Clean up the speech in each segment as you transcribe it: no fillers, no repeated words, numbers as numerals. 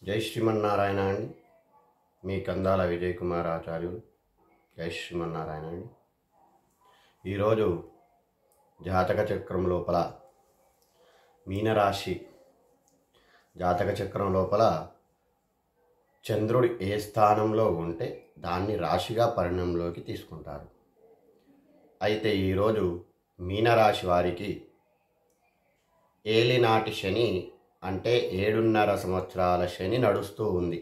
జై శ్రీమన్నారాయణ అండి. మీ కందాల విజయ్ కుమార్ ఆచార్యులు. జై శ్రీమన్నారాయణ అండి. ఈరోజు జాతక చక్రం లోపల మీనరాశి జాతక చక్రం లోపల చంద్రుడు ఏ స్థానంలో ఉంటే దాన్ని రాశిగా పరిణంలోకి తీసుకుంటారు. అయితే ఈరోజు మీనరాశి వారికి ఏలినాటి శని అంటే 7.5 సంవత్సరాల శని నడుస్తూ ఉంది.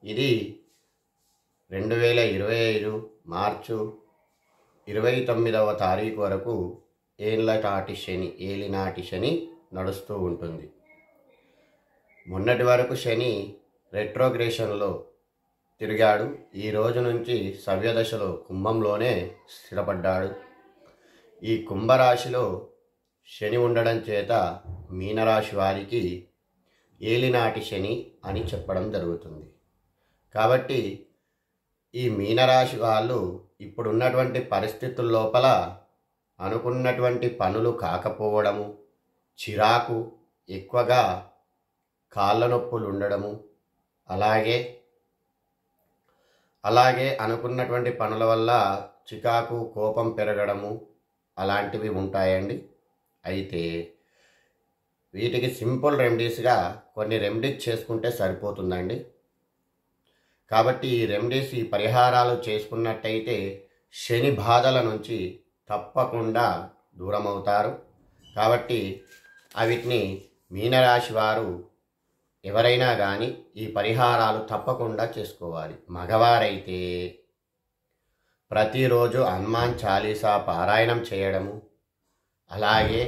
ఇది 2025 మార్చి 29వ తారీఖు వరకు ఏలినాటి శని నడుస్తూ ఉంటుంది. మొన్నటి వరకు శని రెట్రోగ్రేషన్లో తిరిగాడు. ఈ రోజు నుంచి సవ్యదశలో కుంభంలోనే స్థిరపడ్డాడు. ఈ కుంభరాశిలో శని ఉండడం చేత మీనరాశి వారికి ఏలినాటి శని అని చెప్పడం జరుగుతుంది. కాబట్టి ఈ మీనరాశి వాళ్ళు ఇప్పుడున్నటువంటి పరిస్థితుల లోపల అనుకున్నటువంటి పనులు కాకపోవడము, చిరాకు, ఎక్కువగా కాళ్ళ నొప్పులు ఉండడము, అలాగే అనుకున్నటువంటి పనుల వల్ల చికాకు, కోపం పెరగడము అలాంటివి ఉంటాయండి. అయితే వీటికి సింపుల్ రెమెడీస్గా కొన్ని రెమెడీస్ చేసుకుంటే సరిపోతుందండి. కాబట్టి ఈ రెమెడీస్, ఈ పరిహారాలు చేసుకున్నట్టయితే శని బాధల నుంచి తప్పకుండా దూరం అవుతారు. కాబట్టి వీటిని మీనరాశి వారు ఎవరైనా కానీ ఈ పరిహారాలు తప్పకుండా చేసుకోవాలి. మగవారైతే ప్రతిరోజు హనుమాన్ చాలీసా పారాయణం చేయడము, అలాగే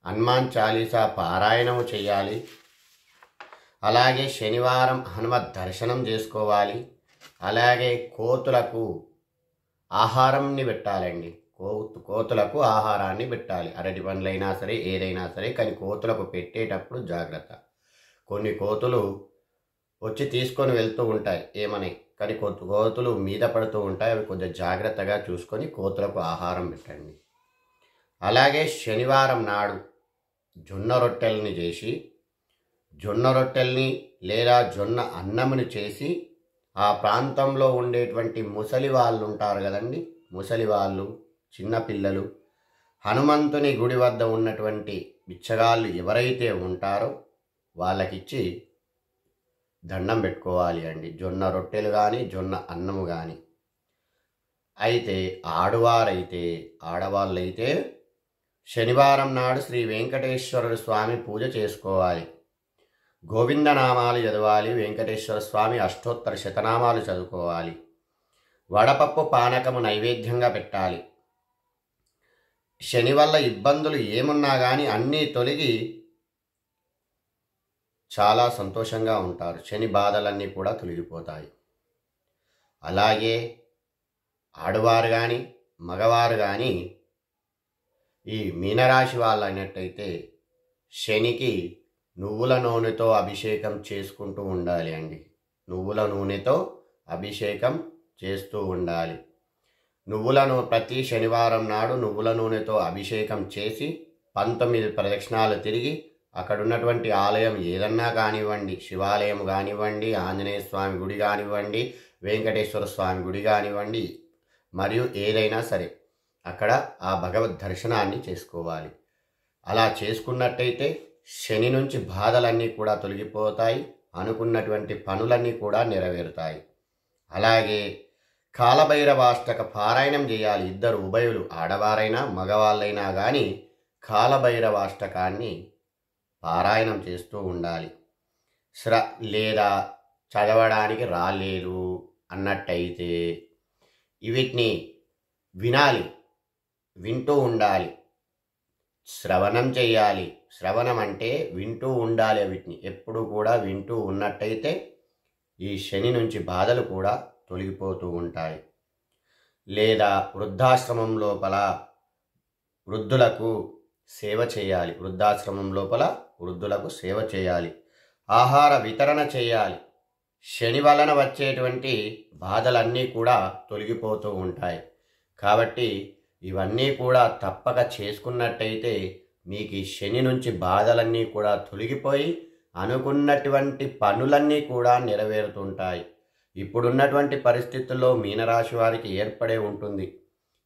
హనుమాన్ చాలీసా పారాయణము చేయాలి. అలాగే శనివారం హనుమత్ దర్శనం చేసుకోవాలి. అలాగే కోతులకు ఆహారాన్ని పెట్టాలండి. కోతులకు ఆహారాన్ని పెట్టాలి. అరటి పండ్లైనా సరే, ఏదైనా సరే, కానీ కోతులకు పెట్టేటప్పుడు జాగ్రత్త. కొన్ని కోతులు వచ్చి తీసుకొని వెళ్తూ ఉంటాయి ఏమని, కానీ కోతులు మీద పడుతూ ఉంటాయి. అవి కొంచెం జాగ్రత్తగా చూసుకొని కోతులకు ఆహారం పెట్టండి. అలాగే శనివారం నాడు జొన్న రొట్టెల్ని లేదా జొన్న అన్నముని చేసి ఆ ప్రాంతంలో ఉండేటువంటి ముసలి వాళ్ళు ఉంటారు కదండి, ముసలి వాళ్ళు, చిన్నపిల్లలు, హనుమంతుని గుడి వద్ద ఉన్నటువంటి బిచ్చగాళ్ళు ఎవరైతే ఉంటారో వాళ్ళకిచ్చి దండం పెట్టుకోవాలి అండి. జొన్న రొట్టెలు కానీ, జొన్న అన్నము కానీ. అయితే ఆడవాళ్ళైతే శనివారం నాడు శ్రీ వెంకటేశ్వర స్వామి పూజ చేసుకోవాలి. గోవిందనామాలు చదవాలి. వెంకటేశ్వర స్వామి అష్టోత్తర శతనామాలు చదువుకోవాలి. వడపప్పు పానకము నైవేద్యంగా పెట్టాలి. శని వల్ల ఇబ్బందులు ఏమున్నా కానీ అన్నీ తొలగి చాలా సంతోషంగా ఉంటారు. శని బాధలన్నీ కూడా తొలగిపోతాయి. అలాగే ఆడవారు కానీ, మగవారు కానీ ఈ మీనరాశి వాళ్ళు అయినట్టయితే శనికి నువ్వుల నూనెతో అభిషేకం చేసుకుంటూ ఉండాలి అండి. నువ్వుల నూనెతో అభిషేకం చేస్తూ ఉండాలి. ప్రతి శనివారం నాడు నువ్వుల నూనెతో అభిషేకం చేసి 19 ప్రదక్షిణాలు తిరిగి అక్కడ ఉన్నటువంటి ఆలయం ఏదన్నా కానివ్వండి, శివాలయం కానివ్వండి, ఆంజనేయ స్వామి గుడి కానివ్వండి, వెంకటేశ్వర స్వామి గుడి కానివ్వండి, మరియు ఏదైనా సరే అక్కడ ఆ భగవద్ దర్శనాన్ని చేసుకోవాలి. అలా చేసుకున్నట్టయితే శని నుంచి బాధలన్నీ కూడా తొలగిపోతాయి. అనుకున్నటువంటి పనులన్నీ కూడా నెరవేరుతాయి. అలాగే కాలభైరవాష్టక పారాయణం చేయాలి. ఇద్దరు ఉభయులు, ఆడవారైనా మగవాళ్ళైనా కానీ కాలభైరవాష్టకాన్ని పారాయణం చేస్తూ ఉండాలి. లేదా చదవడానికి రాలేదు అన్నట్టయితే వీటిని వింటూ ఉండాలి. శ్రవణం చేయాలి. శ్రవణం అంటే వింటూ ఉండాలి. వీటిని ఎప్పుడు కూడా వింటూ ఉన్నట్టయితే ఈ శని నుంచి బాధలు కూడా తొలగిపోతూ ఉంటాయి. లేదా వృద్ధాశ్రమం లోపల వృద్ధులకు సేవ చేయాలి. వృద్ధులకు సేవ చేయాలి. ఆహార వితరణ చేయాలి. శని వలన వచ్చేటువంటి బాధలన్నీ కూడా తొలగిపోతూ ఉంటాయి. కాబట్టి ఇవన్నీ కూడా తప్పక చేసుకున్నట్టయితే మీకు ఈ శని నుంచి బాధలన్నీ కూడా తొలగిపోయి అనుకున్నటువంటి పనులన్నీ కూడా నెరవేరుతుంటాయి. ఇప్పుడున్నటువంటి పరిస్థితుల్లో మీనరాశి వారికి ఏర్పడే ఉంటుంది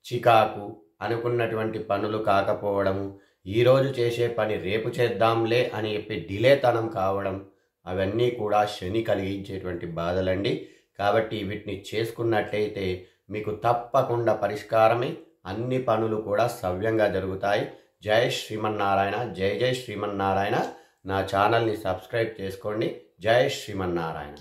చికాకు, అనుకున్నటువంటి పనులు కాకపోవడము, ఈరోజు చేసే పని రేపు చేద్దాంలే అని చెప్పి డిలేతనం కావడం, అవన్నీ కూడా శని కలిగించేటువంటి బాధలండి. కాబట్టి వీటిని చేసుకున్నట్లయితే మీకు తప్పకుండా పరిష్కారమే, అన్ని పనులు కూడా సవ్యంగా జరుగుతాయి. జై శ్రీమన్నారాయణ. జై జై శ్రీమన్నారాయణ. నా ఛానల్ని సబ్స్క్రైబ్ చేసుకోండి. జై శ్రీమన్నారాయణ.